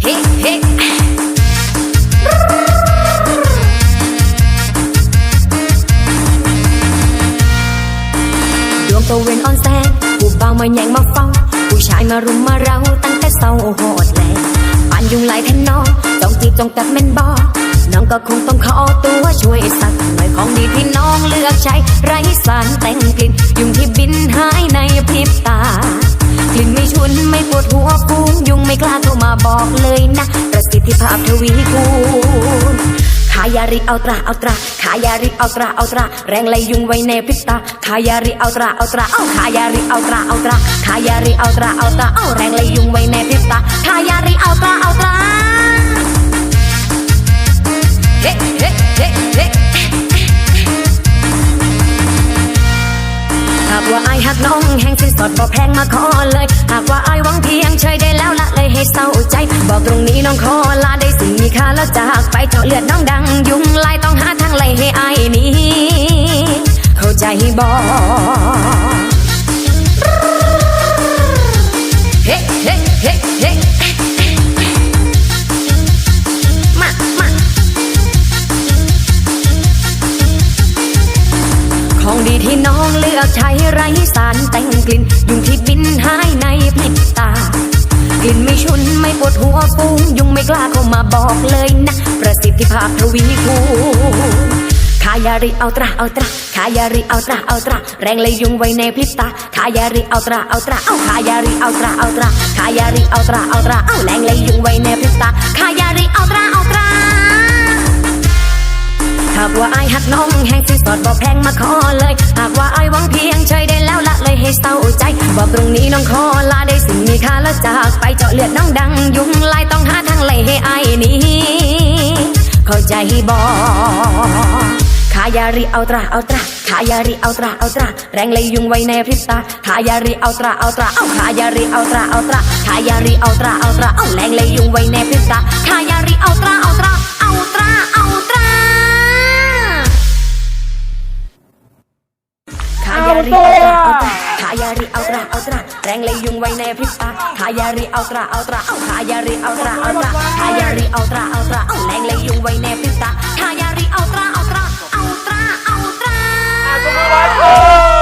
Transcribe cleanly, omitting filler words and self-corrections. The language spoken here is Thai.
เฮ้เฮ้ดวงตะเวนอ่อนแสงผู้บ่าวมาแย่งมาเฝ้าผู้ชายมารุมมาเราตั้งแต่เศร้าโหดแลปานยุงลายแทนน้องจ้องจีบจ้องกัดแม่นบอน้องก็คงต้องขอตัวช่วยสักหน่อยของดีที่น้องเลือกใช้ไร้สารแต่งกลิ่นยุงที่บินหายในพริบตากลิ่นไม่ฉุนไม่ปวดหัวฟูงยุงไม่กล้าเข้ามาบอกเลยนะประสิทธิภาพทวีคูณขายาริเอาตราเอาตราขายาริเอาตราเอาตราแรงไล่ยุงไว้ในพริบตาขายาริเอาตราเอาตราเอาขายาริเอาตราเอาตราขายาริเอาตราเอาตราเอาแรงไล่ยุงไว้ในพริบตาขายาริเอาตราเอาตราเฮ้เฮ้เฮ้เฮ้หากว่าอายหักน้องแห่งสินสอดบ่แพงมาขอเลยหากว่าอายหวังเพียงเฉยได้แล้วละเลยให้เศร้าใจบอกตรงนี้น้องขอลาได้สิ่งมีค่าแล้วจากไปเจาะเลือดน้องดังยุงลายต้องหาทางไล่ให้อายหนีเข้าใจบ่เฮ้เฮ้เฮ้เฮ้มาของดีที่น้องเลือกใช้ไร้สารแต่งกลิ่นยุงที่บินหายในพริบตากลิ่นไม่ฉุนไม่ปวดหัวฟูงยุงไม่กล้าเข้ามาบอกเลยนะประสิทธิภาพทวีคูณขายาริเอาตราเอาตราขายาริเอาตราเอาตราแรงเลยยุงไว้ในพริบตาขายาริเอาตราเอาตราเอาขายาริเอาตราเอาตราขายาริเอาตราเอาตราเอาแรงเลยยุงไว้ในพริบตาขายาริเอาตราเอาตราหากว่าอายหักน้องแห่งสินสอดบ่แพงมาขอเลยหากว่าอายหวังเพียงเฉยได้แล้วละเลยให้เศร้าใจบอกตรงนี้น้องขอลาได้สิ่งมีค่าแล้วจากไปเจาะเลือดน้องดังยุงลายต้องหาทางไล่ให้อายหนีเข้าใจบ่ขายาริเอาตราเอาตราขายาริเอาตราเอาตราแรงเลยยุงไว้ในพริบตาขายาริเอาตราเอาตราเอาขายาริเอาตราเอาตราขายาริเอาตราเอาตราเอาแรงเลยยุงไว้ในพริบตาขายาริเอาตราเอาตราเอาตราเอาตราขายาริเอาตราเอาตราขายาริเอาตราเอาตราแรงเลยยุงไว้ในพริบตาขายาริเอาตราเอาตราเอาขายาริเอาตราเอาตราขายาริเอาตราเอาตราเอาแรงเลยยุงไว้ในพริบตาขายาริเอาตราเอาตราเอาตราเอาตรา